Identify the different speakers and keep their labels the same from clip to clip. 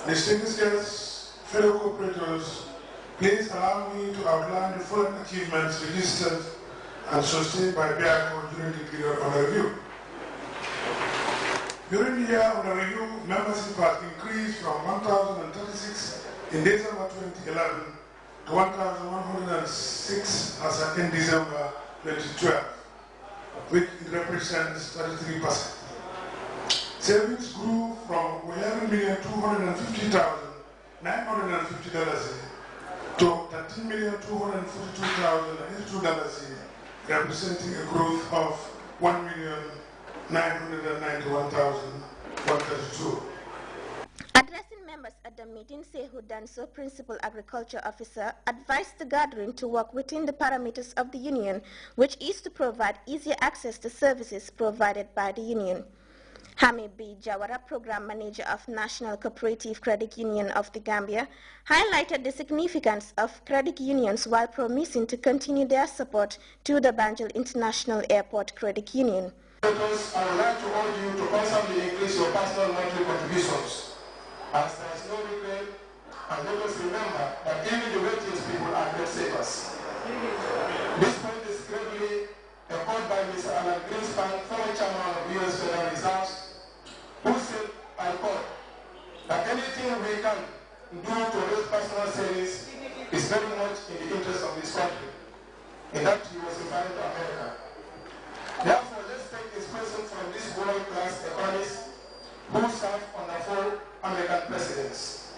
Speaker 1: Distinguished guests, fellow cooperators, please allow me to outline the following achievements registered and sustained by BIACO during the period under review. During the year under review, membership has increased from 1,036 in December 2011 to 1,106 in December 2012, which represents 33%. Savings grew from $11,250,950 to $13,242,082, representing a growth of $1,991,132.
Speaker 2: Addressing members at the meeting, Sehu Danso, Principal Agriculture Officer, advised the gathering to work within the parameters of the union, which is to provide easier access to services provided by the union. Hamid B. Jawara, Program Manager of National Cooperative Credit Union of the Gambia, highlighted the significance of credit unions while promising to continue their support to the Banjul International Airport Credit Union.
Speaker 3: I would like to urge you to constantly increase your personal monthly contributions, as there is no regret, and let us remember that even the wealthiest people are debt savers. This point is greatly echoed by Mr. Alan Greenspan, former chairman of U.S. Federal Reserve, who said, I quote, that anything we can do to raise personal savings is very much in the interest of this country. In that, he was referring to America. Therefore, let's take inspiration from these world-class economists who served under 4 American presidents.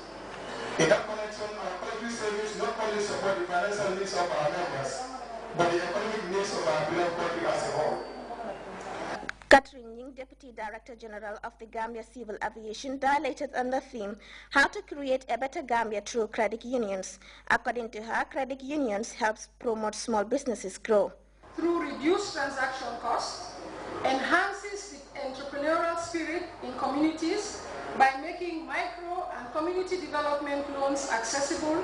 Speaker 3: In that connection, our collective savings not only support the financial needs of our members, but the economic needs of our beloved country as a whole.
Speaker 2: Catherine Ying, Deputy Director General of the Gambia Civil Aviation, dilated on the theme, how to create a better Gambia through credit unions. According to her, credit unions helps promote small businesses grow.
Speaker 4: Through reduced transaction costs, enhances the entrepreneurial spirit in communities by making micro and community development loans accessible,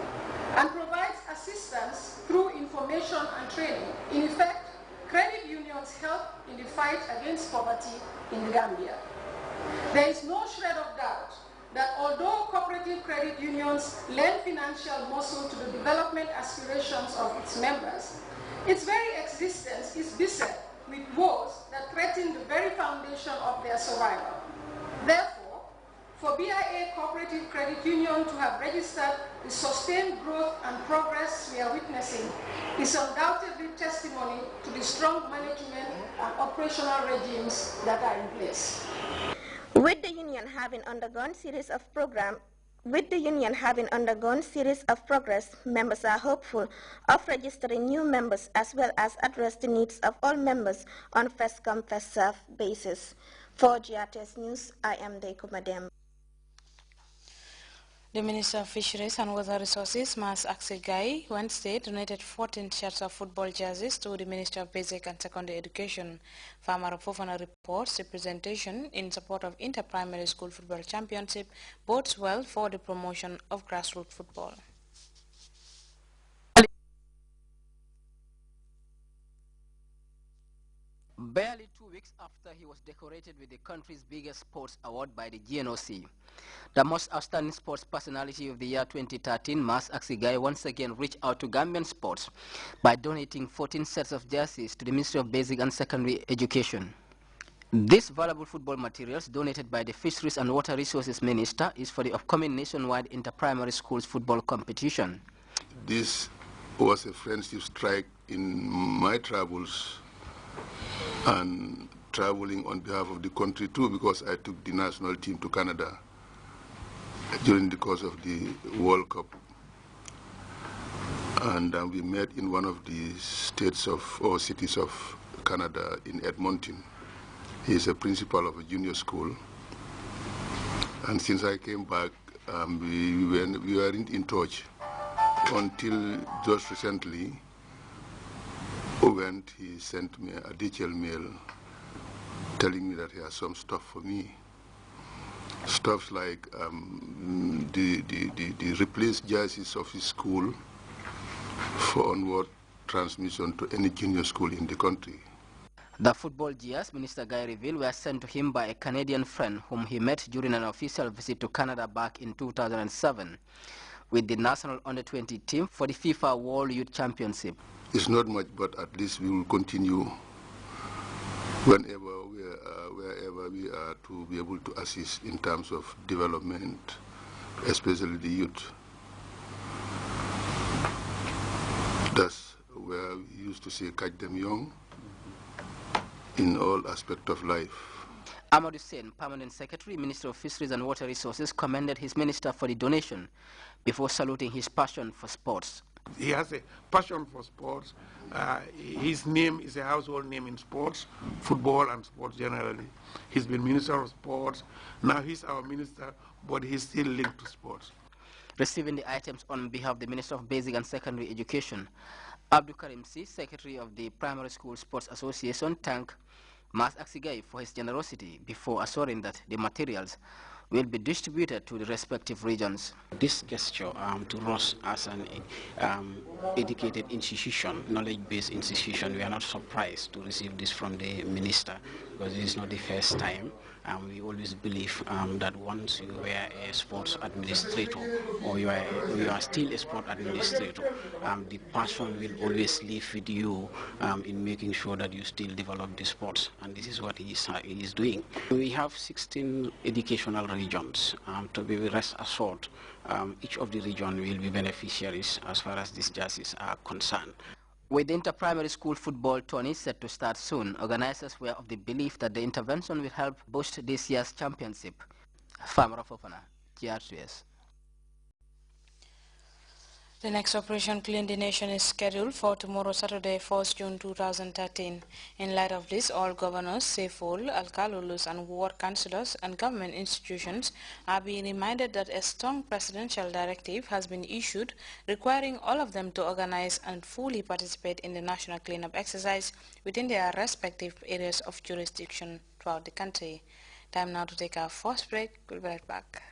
Speaker 4: and provides assistance through information and training. In effect, credit unions help in the fight against poverty in the Gambia. There is no shred of doubt that although cooperative credit unions lend financial muscle to the development aspirations of its members, its very existence is beset with woes that threaten the very foundation of their survival. Therefore, for BIA Cooperative Credit Union to have registered the sustained growth and progress we are witnessing is undoubtedly testimony to the strong management and operational regimes that are in place.
Speaker 2: With the union having undergone series of progress, members are hopeful of registering new members as well as address the needs of all members on first-come, first-served basis. For GRTS News, I am Deiko Madem.
Speaker 5: The Minister of Fisheries and Water Resources, Mas Aksegai, Wednesday donated 14 shirts of football jerseys to the Minister of Basic and Secondary Education. Farmer Fofana reports the presentation in support of Inter-Primary School Football Championship bodes well for the promotion of grassroots football.
Speaker 6: Barely 2 weeks after he was decorated with the country's biggest sports award by the GNOC, the most outstanding sports personality of the year 2013, Mas Aksegai, once again reached out to Gambian sports by donating 14 sets of jerseys to the Ministry of Basic and Secondary Education. These valuable football materials, donated by the Fisheries and Water Resources Minister, is for the upcoming nationwide inter-primary schools football competition.
Speaker 7: This was a friendship strike in my travels and traveling on behalf of the country too, because I took the national team to Canada during the course of the World Cup. And we met in one of the states or cities of Canada in Edmonton. He is a principal of a junior school. And since I came back, we weren't in touch until just recently when he sent me a detailed mail telling me that he has some stuff for me. Stuff like the replaced jerseys of his school for onward transmission to any junior school in the country.
Speaker 6: The football gears, Minister Guy revealed, were sent to him by a Canadian friend whom he met during an official visit to Canada back in 2007 with the national under-20 team for the FIFA World Youth Championship.
Speaker 7: It's not much, but at least we will continue wherever we are to be able to assist in terms of development, especially the youth. That's where we used to say catch them young in all aspects of life.
Speaker 6: Amadou Sen, Permanent Secretary, Minister of Fisheries and Water Resources, commended his minister for the donation before saluting his passion for sports.
Speaker 8: He has a passion for sports. His name is a household name in sports, football and sports generally. He's been Minister of Sports. Now he's our minister, but he's still linked to sports.
Speaker 6: Receiving the items on behalf of the Minister of Basic and Secondary Education, Abdul Karim C, Secretary of the Primary School Sports Association, thanked Mas Axigai for his generosity before assuring that the materials will be distributed to the respective regions.
Speaker 9: This gesture to us as an educated institution, knowledge-based institution, we are not surprised to receive this from the minister because it is not the first time. We always believe that once you were a sports administrator or you are still a sport administrator, the passion will always live with you in making sure that you still develop the sports, and this is what he is doing. We have 16 educational regions. To be rest assured, each of the region will be beneficiaries as far as these jerseys are concerned.
Speaker 6: With the inter-primary school football tourney set to start soon, organizers were of the belief that the intervention will help boost this year's championship. Famara Fofana, Grts.
Speaker 5: The next Operation Clean the Nation is scheduled for tomorrow, Saturday, 1st June 2013. In light of this, all governors, Sefol, Alkalulus, and ward councillors and government institutions are being reminded that a strong presidential directive has been issued requiring all of them to organize and fully participate in the national cleanup exercise within their respective areas of jurisdiction throughout the country. Time now to take our first break. We'll be right back.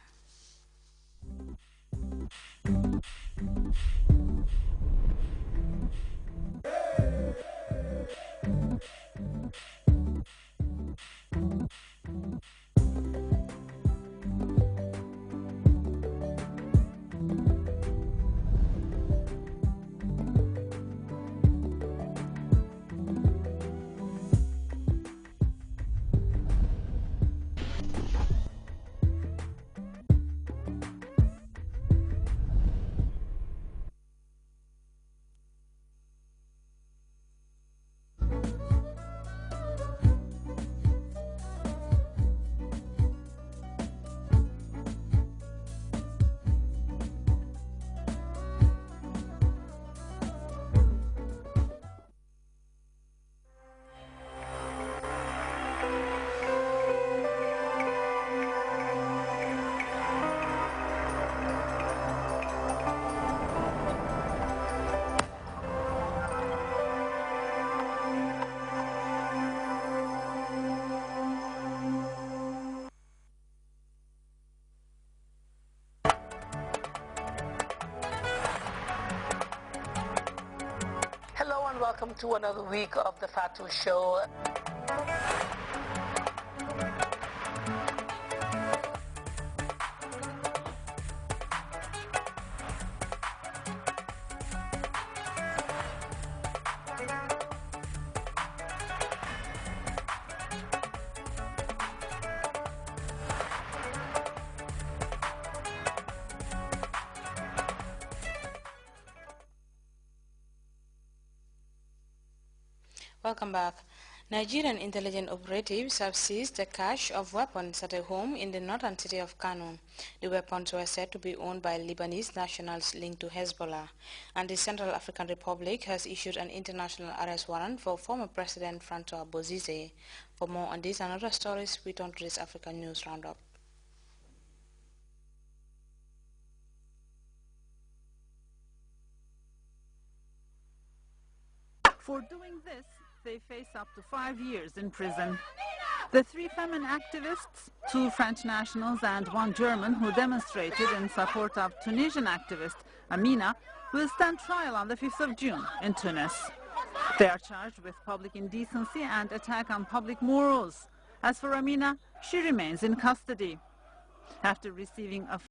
Speaker 10: Hello and welcome to another week of the Fatu Show.
Speaker 5: Welcome back. Nigerian intelligence operatives have seized a cache of weapons at a home in the northern city of Kano. The weapons were said to be owned by Lebanese nationals linked to Hezbollah, and the Central African Republic has issued an international arrest warrant for former President Francois Bozize. For more on this and other stories, we turn to this African News Roundup.
Speaker 11: For doing this, they face up to 5 years in prison. The 3 feminine activists, 2 French nationals and 1 German who demonstrated in support of Tunisian activist Amina will stand trial on the 5th of June in Tunis. They are charged with public indecency and attack on public morals. As for Amina, she remains in custody. After receiving a